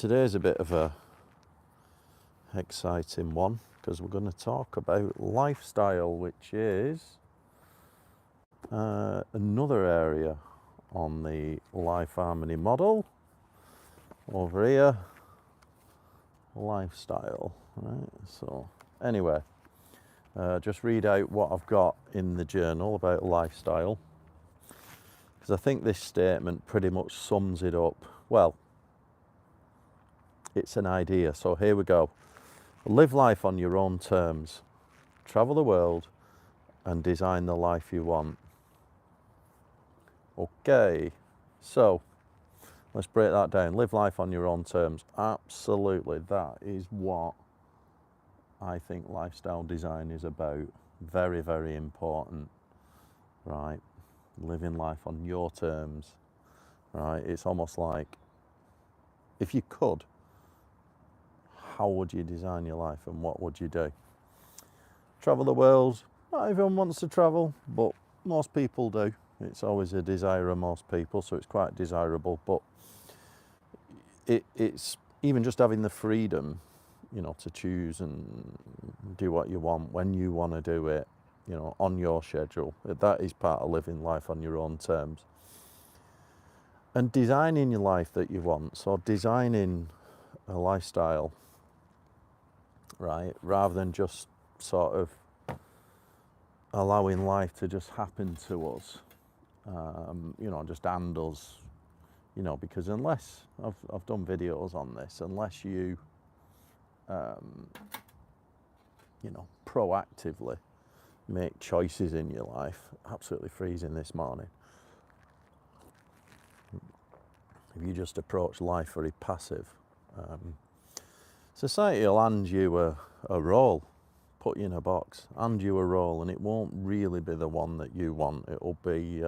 today's a bit of a exciting one because we're going to talk about lifestyle, which is another area on the life harmony model. Over here, lifestyle, right? So anyway, just read out what I've got in the journal about lifestyle, because I think this statement pretty much sums it up. Well, it's an idea, so here we go. Live life on your own terms. Travel the world and design the life you want. Okay, so let's break that down. Live life on your own terms. Absolutely, that is what I think lifestyle design is about. Very, very important, right? Living life on your terms, right? It's almost like, if you could, how would you design your life and what would you do? Travel the world. Not everyone wants to travel, but most people do. It's always a desire of most people, so it's quite desirable. But it's even just having the freedom, to choose and do what you want when you want to do it, on your schedule. That is part of living life on your own terms. And designing your life that you want, so designing a lifestyle, right, rather than just sort of allowing life to just happen to us, just hand us, because unless, I've done videos on this, unless you, proactively make choices in your life. Absolutely freezing this morning. If you just approach life very passive, society will hand you a role, put you in a box, hand you a role, and it won't really be the one that you want. It'll be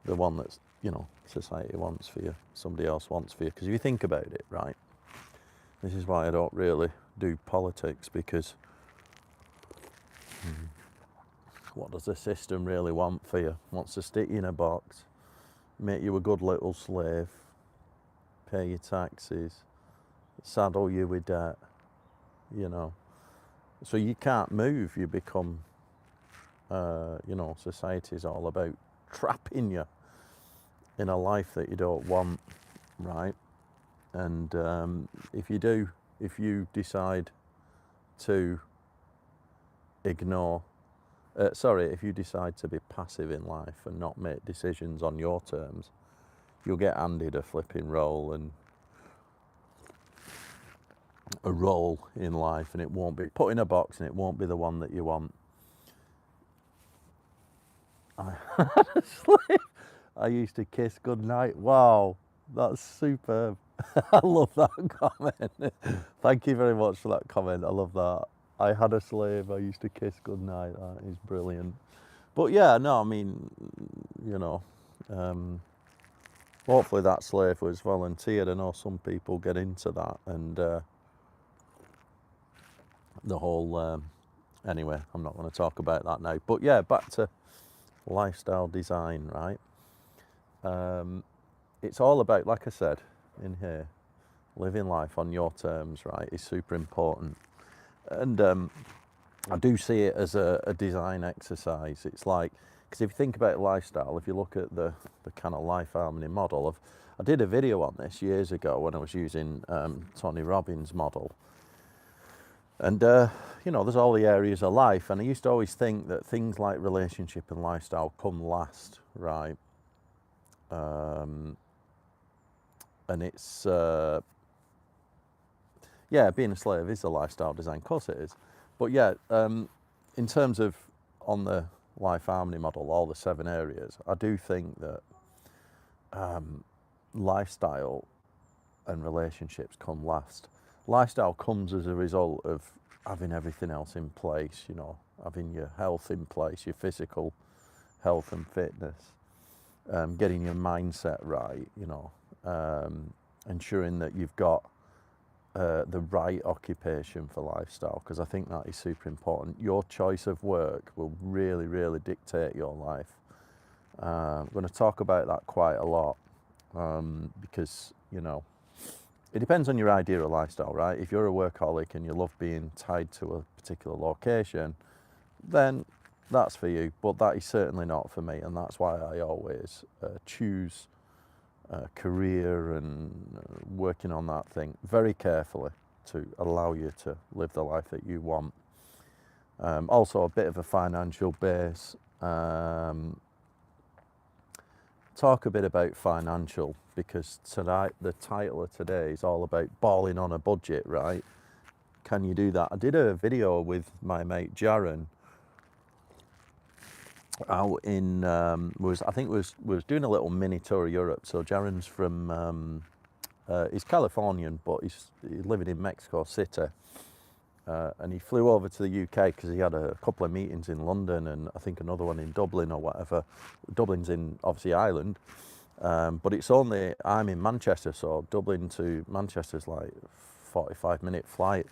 the one that's, society wants for you, somebody else wants for you. Because if you think about it, right, this is why I don't really do politics, because what does the system really want for you? It wants to stick you in a box, make you a good little slave, pay your taxes, saddle you with debt, So you can't move, you become, society's all about trapping you in a life that you don't want, right? And if you decide to ignore, if you decide to be passive in life and not make decisions on your terms, you'll get handed a flipping role and a role in life, and it won't be put in a box, and it won't be the one that you want. I used to kiss goodnight. Wow, that's superb. I love that comment. Thank you very much for that comment. I love that. I had a slave. I used to kiss goodnight. That is brilliant. But yeah, no, I mean, hopefully that slave was volunteered. I know some people get into that, and the whole. Anyway, I'm not going to talk about that now. But yeah, back to lifestyle design, right? It's all about, like I said in here, living life on your terms, right, is super important. And I do see it as a design exercise. It's like, because if you think about lifestyle, if you look at the kind of life harmony model, I did a video on this years ago when I was using Tony Robbins' model. And, there's all the areas of life. And I used to always think that things like relationship and lifestyle come last, right? And it's, being a slave is a lifestyle design. Of course it is. But yeah, in terms of on the life harmony model, all the 7 areas, I do think that lifestyle and relationships come last. Lifestyle comes as a result of having everything else in place, having your health in place, your physical health and fitness, getting your mindset right, ensuring that you've got the right occupation for lifestyle, because I think that is super important. Your choice of work will really, really dictate your life. I'm going to talk about that quite a lot, because, it depends on your idea of lifestyle, right? If you're a workaholic and you love being tied to a particular location, then that's for you. But that is certainly not for me, and that's why I always choose career and working on that thing very carefully to allow you to live the life that you want. Also, a bit of a financial base. Talk a bit about financial, because tonight the title of today is all about balling on a budget, right? Can you do that? I did a video with my mate Jaron out in was doing a little mini tour of Europe. So Jaron's from he's Californian, but he's living in Mexico City. And he flew over to the UK because he had a couple of meetings in London and I think another one in Dublin or whatever. Dublin's in, obviously, Ireland, but I'm in Manchester, so Dublin to Manchester's like 45-minute flight.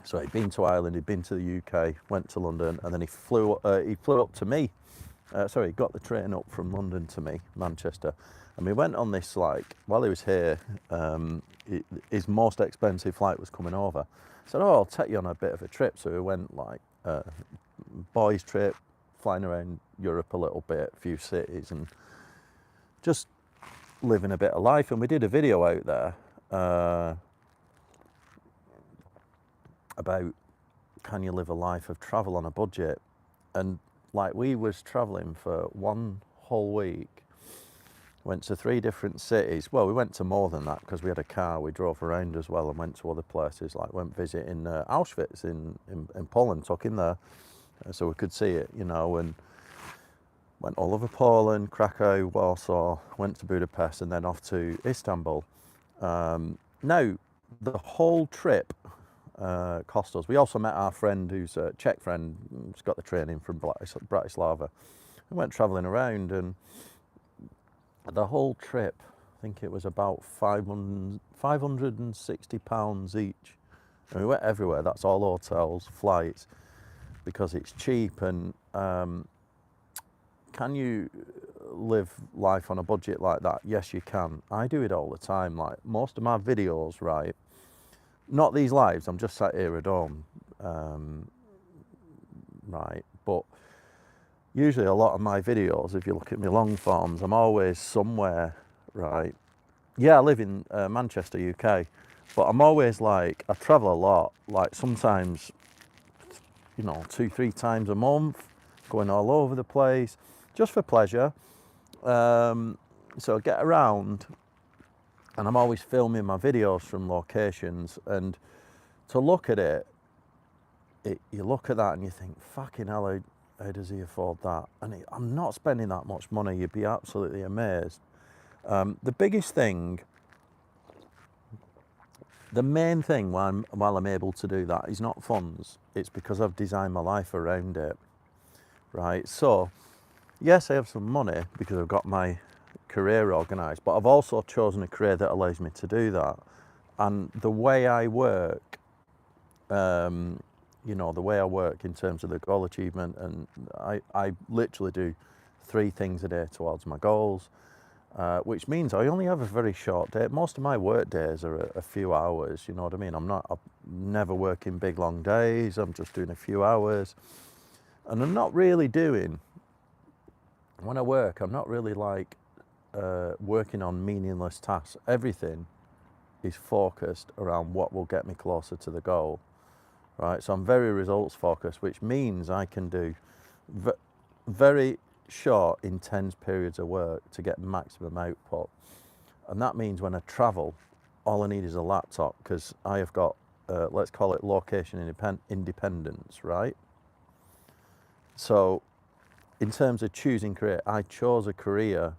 So he'd been to Ireland, he'd been to the UK, went to London, and then he flew up to me. He got the train up from London to me, Manchester. And we went on this, like, while he was here, his most expensive flight was coming over. I said, I'll take you on a bit of a trip. So we went, like, boys trip, flying around Europe a little bit, a few cities, and just living a bit of life. And we did a video out there about can you live a life of travel on a budget. And, like, we was traveling for one whole week. Went to 3 different cities. Well, we went to more than that because we had a car. We drove around as well and went to other places, like went visiting Auschwitz in Poland, took him there so we could see it, and went all over Poland, Krakow, Warsaw, went to Budapest and then off to Istanbul. Now, the whole trip cost us. We also met our friend who's a Czech friend, who's got the training from Bratislava. We went travelling around, and the whole trip, I think it was about £560 each. And we went everywhere. That's all hotels, flights, because it's cheap. And can you live life on a budget like that? Yes, you can. I do it all the time. Like most of my videos, right? Not these lives. I'm just sat here at home, right? But usually a lot of my videos, if you look at my long forms, I'm always somewhere, right? Yeah, I live in Manchester, UK, but I'm always like, I travel a lot, like sometimes, 2-3 times a month, going all over the place, just for pleasure. So I get around and I'm always filming my videos from locations, and to look at it, you look at that and you think, fucking hell, how does he afford that? And I'm not spending that much money. You'd be absolutely amazed. The biggest thing, the main thing while I'm able to do that is not funds. It's because I've designed my life around it, right? So, yes, I have some money because I've got my career organised, but I've also chosen a career that allows me to do that. And the way I work, the way I work in terms of the goal achievement, and I literally do 3 things a day towards my goals, which means I only have a very short day. Most of my work days are a few hours, you know what I mean? I'm never working big long days. I'm just doing a few hours, and I'm not really doing, when I work, I'm not really like working on meaningless tasks. Everything is focused around what will get me closer to the goal. Right, so I'm very results focused, which means I can do very short, intense periods of work to get maximum output. And that means when I travel, all I need is a laptop, because I have got, let's call it location independence, right? So in terms of choosing career, I chose a career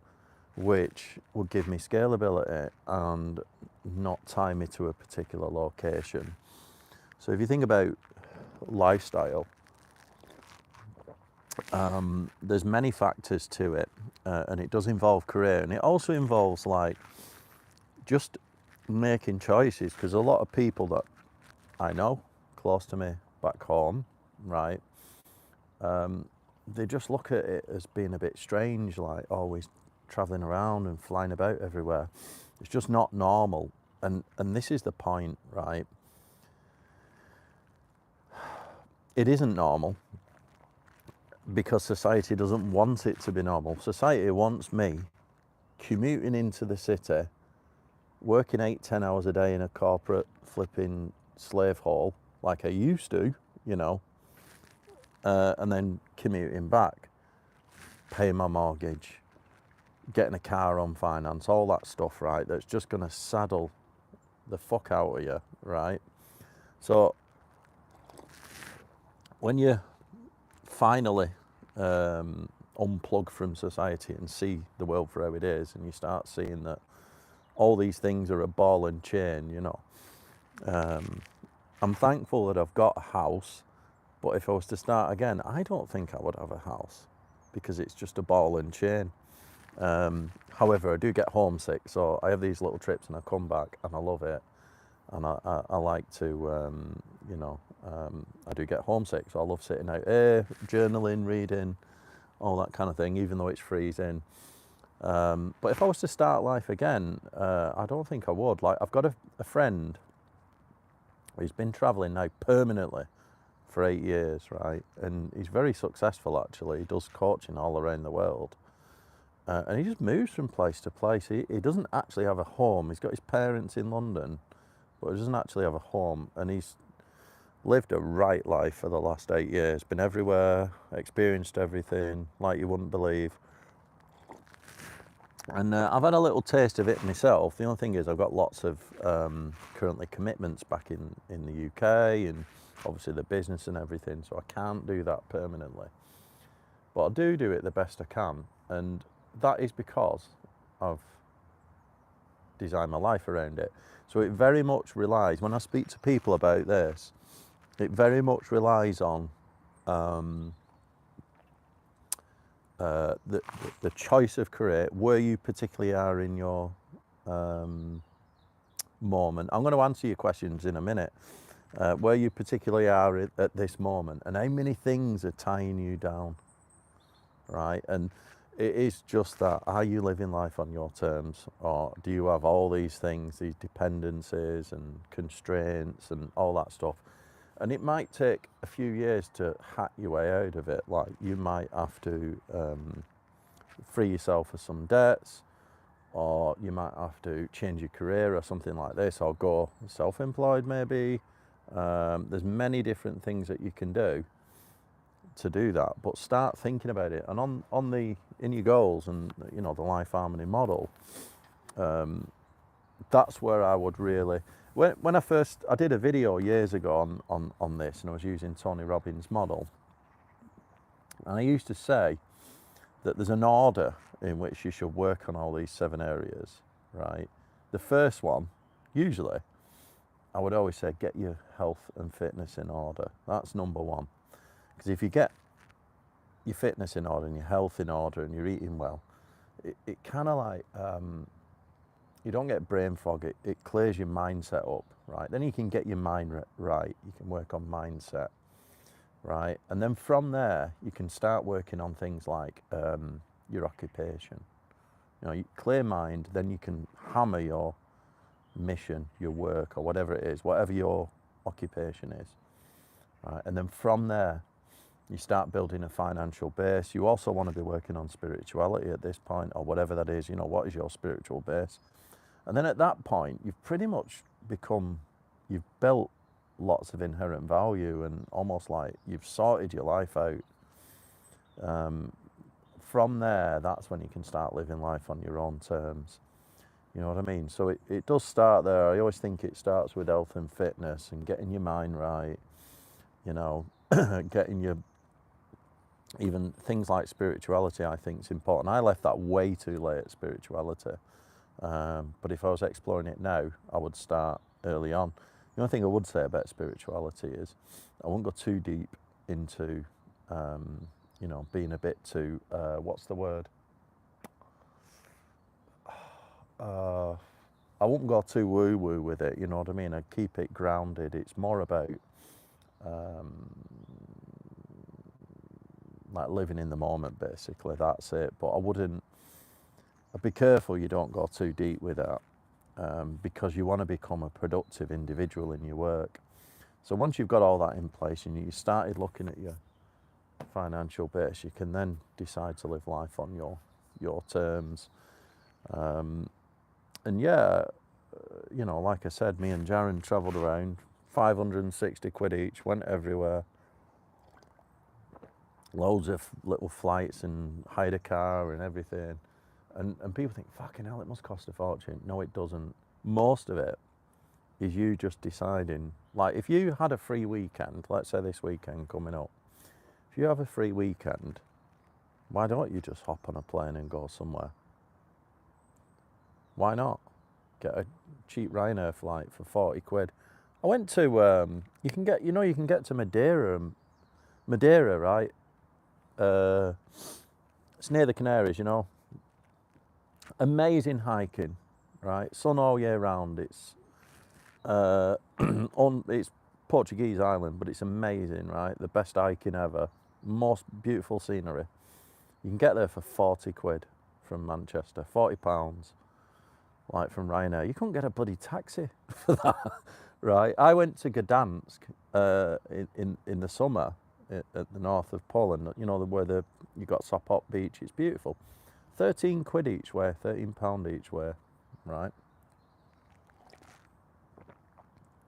which would give me scalability and not tie me to a particular location. So if you think about lifestyle, there's many factors to it, and it does involve career, and it also involves like just making choices, because a lot of people that I know close to me back home, right, they just look at it as being a bit strange, like always traveling around and flying about everywhere. It's just not normal. And this is the point, right? It isn't normal because society doesn't want it to be normal. Society wants me commuting into the city, working 8-10 hours a day in a corporate flipping slave hall like I used to, you know, and then commuting back, paying my mortgage, getting a car on finance, all that stuff, right? That's just going to saddle the fuck out of you, right? So when you finally unplug from society and see the world for how it is, and you start seeing that all these things are a ball and chain, you know, I'm thankful that I've got a house, but if I was to start again, I don't think I would have a house because it's just a ball and chain. However, I do get homesick, so I have these little trips and I come back and I love it. And I like to, you know, I do get homesick, so I love sitting out here, journaling, reading, all that kind of thing, even though it's freezing. But if I was to start life again, I don't think I would. Like, I've got a friend who's been travelling now permanently for 8 years, right? And he's very successful, actually. He does coaching all around the world. And he just moves from place to place. He doesn't actually have a home. He's got his parents in London, but he doesn't actually have a home. And he's lived a right life for the last 8 years. Been everywhere, experienced everything like you wouldn't believe. And I've had a little taste of it myself. The only thing is I've got lots of currently commitments back in the UK and obviously the business and everything, so I can't do that permanently. But I do it the best I can, and that is because I've designed my life around it. So it very much relies, when I speak to people about this, it very much relies on the choice of career, where you particularly are in your moment. I'm going to answer your questions in a minute. Where you particularly are at this moment and how many things are tying you down, right? And it is just that, are you living life on your terms, or do you have all these things, these dependencies and constraints and all that stuff? And it might take a few years to hack your way out of it. Like, you might have to free yourself of some debts, or you might have to change your career or something like this, or go self-employed maybe. There's many different things that you can do to do that, but start thinking about it. And on the in your goals and, you know, the life harmony model, that's where I would really, when I did a video years ago on this, and I was using Tony Robbins' model, and I used to say that there's an order in which you should work on all these 7 areas, right? The first one, usually, I would always say, get your health and fitness in order. That's number one. Because if you get your fitness in order and your health in order and you're eating well, it kind of like, you don't get brain fog, it clears your mindset up, right? Then you can get your mind right, you can work on mindset, right? And then from there, you can start working on things like your occupation. You know, you clear mind, then you can hammer your mission, your work, or whatever it is, whatever your occupation is, right? And then from there, you start building a financial base. You also want to be working on spirituality at this point, or whatever that is. You know, what is your spiritual base? And then at that point, you've pretty much you've built lots of inherent value, and almost like you've sorted your life out. From there, that's when you can start living life on your own terms. You know what I mean? So it does start there. I always think it starts with health and fitness and getting your mind right, you know, getting your, even things like spirituality, I think is important. I left that way too late, spirituality. But if I was exploring it now, I would start early on. The only thing I would say about spirituality is I won't go too deep into, you know, being a bit too, what's the word? I won't go too woo-woo with it, you know what I mean? I keep it grounded. It's more about like living in the moment, basically. That's it. But I'd be careful you don't go too deep with that. because you want to become a productive individual in your work. So once you've got all that in place and you started looking at your financial base, you can then decide to live life on your terms. And yeah, you know, like I said, me and Jaren travelled around, 560 quid each, went everywhere. Loads of little flights and hired a car and everything. And people think, fucking hell, it must cost a fortune. No, it doesn't. Most of it is you just deciding, like if you had a free weekend, let's say this weekend coming up, if you have a free weekend, why don't you just hop on a plane and go somewhere? Why not? Get a cheap Ryanair flight for 40 quid. I went to, you can get to Madeira, right? It's near the Canaries, you know. Amazing hiking, right? Sun all year round. It's it's Portuguese island, but it's amazing, right? The best hiking ever. Most beautiful scenery. You can get there for 40 quid from Manchester, £40, like from Ryanair. You couldn't get a bloody taxi for that, right? I went to Gdansk in the summer at the north of Poland, you know, where you got Sopot Beach. It's beautiful. 13 quid each way, £13 each way, right?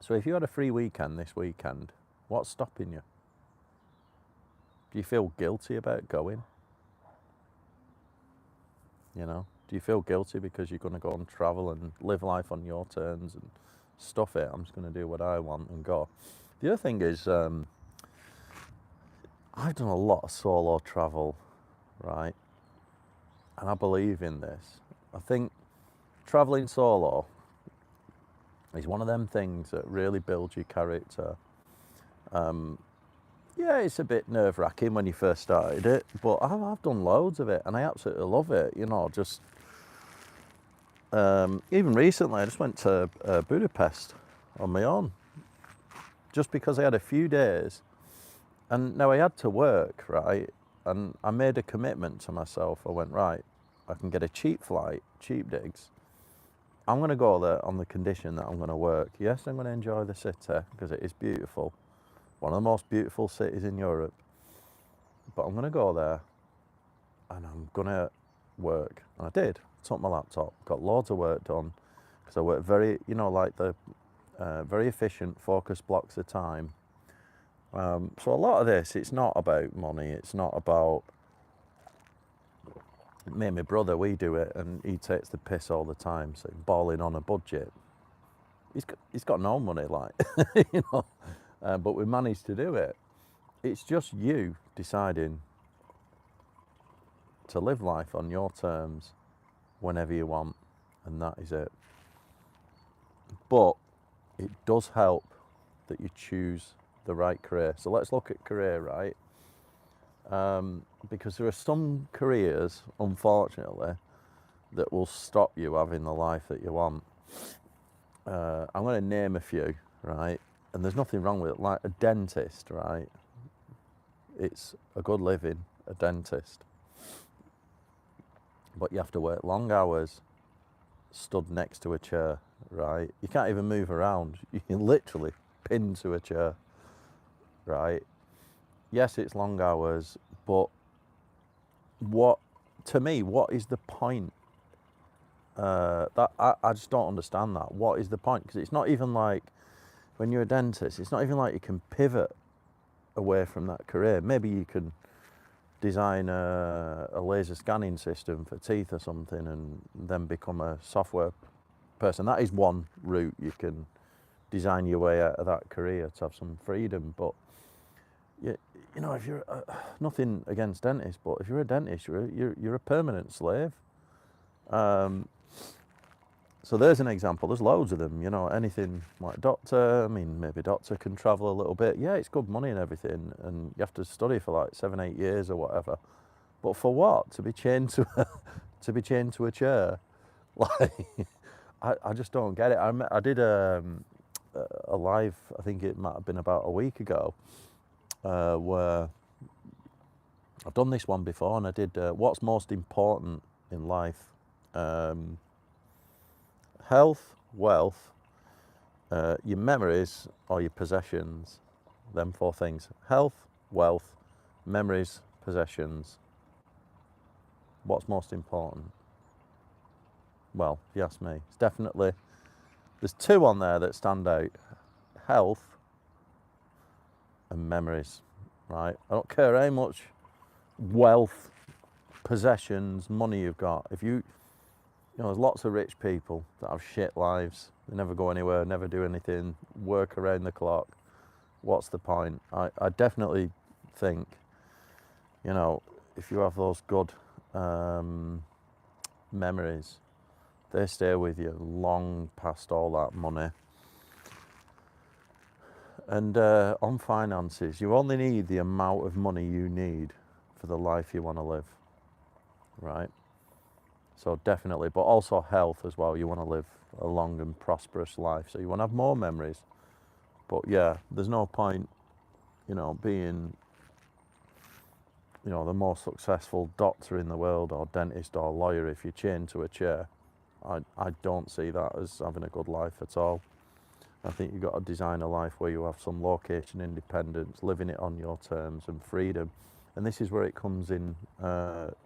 So if you had a free weekend this weekend, what's stopping you? Do you feel guilty about going? You know, do you feel guilty because you're going to go and travel and live life on your terms and stuff it? I'm just going to do what I want and go. The other thing is, I've done a lot of solo travel, right? And I believe in this. I think traveling solo is one of them things that really builds your character. Yeah, it's a bit nerve-wracking when you first started it, but I've done loads of it and I absolutely love it. You know, just even recently I just went to Budapest on my own, just because I had a few days, and now I had to work, right? And I made a commitment to myself. I went, right, I can get a cheap flight, cheap digs. I'm going to go there on the condition that I'm going to work. Yes, I'm going to enjoy the city because it is beautiful. One of the most beautiful cities in Europe. But I'm going to go there and I'm going to work. And I did. Took my laptop, got loads of work done because I worked very, you know, like the very efficient, focused blocks of time. So a lot of this, it's not about money. It's not about me and my brother. We do it, and he takes the piss all the time. So Ballin on a budget. He's got no money, like you know, but we managed to do it. It's just you deciding to live life on your terms whenever you want, and that is it. But it does help that you choose the right career. So let's look at career, right? Because there are some careers, unfortunately, that will stop you having the life that you want. I'm going to name a few, right? And there's nothing wrong with it. Like a dentist, right? It's a good living, a dentist. But you have to work long hours, stood next to a chair, right? You can't even move around. You can literally pinned to a chair, right? Yes, it's long hours, but what is the point? That I just don't understand that. What is the point? Because it's not even like, when you're a dentist, it's not even like you can pivot away from that career. Maybe you can design a laser scanning system for teeth or something and then become a software person. That is one route. You can design your way out of that career to have some freedom. But you know, if you're nothing against dentists, but if you're a dentist, you're a permanent slave. So there's an example. There's loads of them. You know, anything like doctor. I mean, maybe doctor can travel a little bit. Yeah, it's good money and everything, and you have to study for like 7-8 years or whatever. But for what? To be chained to a chair? Like, I just don't get it. I did a live. I think it might have been about a week ago, where I've done this one before, and I did what's most important in life. Health, wealth, your memories, or your possessions. Them 4 things: health, wealth, memories, possessions. What's most important? Well, if you ask me, it's definitely, there's 2 on there that stand out: health and memories, right? I don't care how much wealth, possessions, money you've got. If you know, there's lots of rich people that have shit lives. They never go anywhere, never do anything, work around the clock. What's the point? I definitely think, you know, if you have those good memories, they stay with you long past all that money. And on finances, you only need the amount of money you need for the life you want to live, right? So definitely, but also health as well. You want to live a long and prosperous life, so you want to have more memories. But yeah, there's no point, you know, being, you know, the most successful doctor in the world or dentist or lawyer if you're chained to a chair. I don't see that as having a good life at all. I think you've got to design a life where you have some location independence, living it on your terms, and freedom. And this is where it comes in,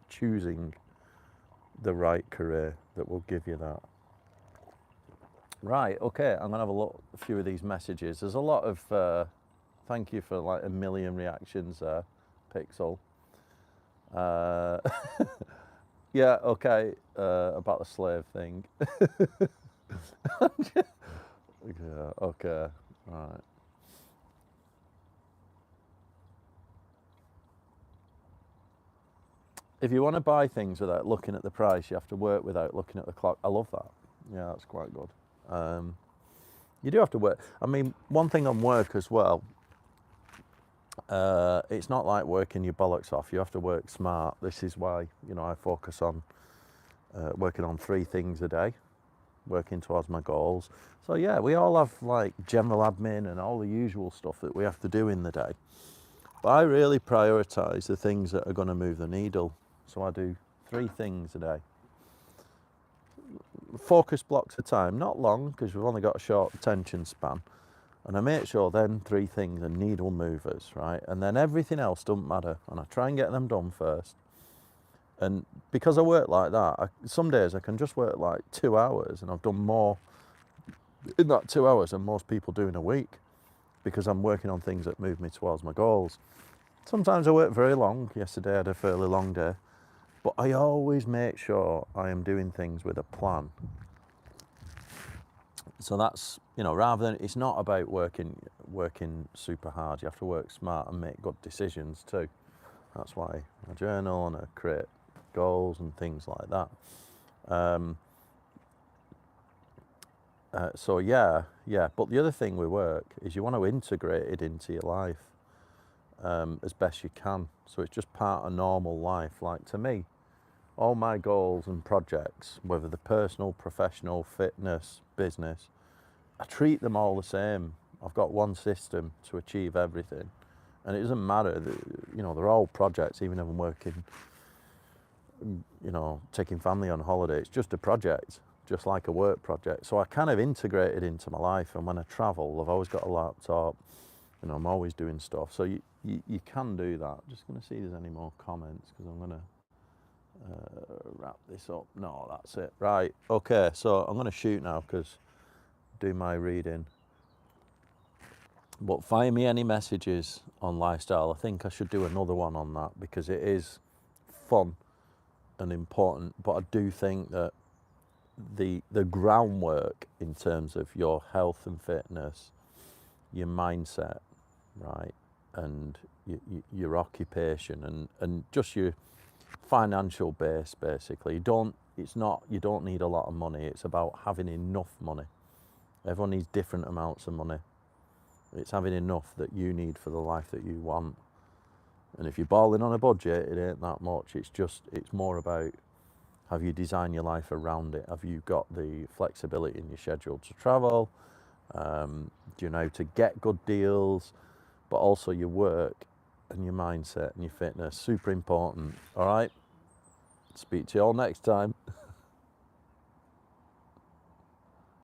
choosing the right career that will give you that. Right, okay, I'm gonna have a few of these messages. There's a lot of, thank you for like 1 million reactions there, Pixel. Yeah, okay, about the slave thing. Yeah, okay, right. If you want to buy things without looking at the price, you have to work without looking at the clock. I love that. Yeah, that's quite good. You do have to work. I mean, one thing on work as well, it's not like working your bollocks off. You have to work smart. This is why, you know, I focus on working on 3 things a day, working towards my goals. So yeah, we all have like general admin and all the usual stuff that we have to do in the day. But I really prioritise the things that are going to move the needle. So I do 3 things a day. Focus blocks of time, not long because we've only got a short attention span. And I make sure then 3 things are needle movers, right? And then everything else doesn't matter. And I try and get them done first. And because I work like that, some days I can just work like 2 hours and I've done more in that 2 hours than most people do in a week because I'm working on things that move me towards my goals. Sometimes I work very long. Yesterday I had a fairly long day. But I always make sure I am doing things with a plan. So that's, you know, rather than, it's not about working super hard. You have to work smart and make good decisions too. That's why I journal and I create goals and things like that. So yeah. But the other thing with work is you want to integrate it into your life as best you can. So it's just part of normal life. Like to me, all my goals and projects, whether they're personal, professional, fitness, business, I treat them all the same. I've got one system to achieve everything. And it doesn't matter, you know, they're all projects, even if I'm working, you know, taking family on holiday. It's just a project, just like a work project. So I kind of integrate it into my life. And when I travel, I've always got a laptop. You know, I'm always doing stuff. So you can do that. Just going to see if there's any more comments because I'm going to wrap this up. No, that's it. Right, okay, so I'm going to shoot now because do my reading. But fire me any messages on lifestyle. I think I should do another one on that because it is fun and important. But I do think that the groundwork in terms of your health and fitness, your mindset, right, and your occupation and just your financial base, basically. You don't need a lot of money. It's about having enough money. Everyone needs different amounts of money. It's having enough that you need for the life that you want. And if you're balling on a budget, it ain't that much. It's more about, have you designed your life around it? Have you got the flexibility in your schedule to travel? Do you know how to get good deals? But also your work and your mindset and your fitness, super important. All right? Speak to you all next time.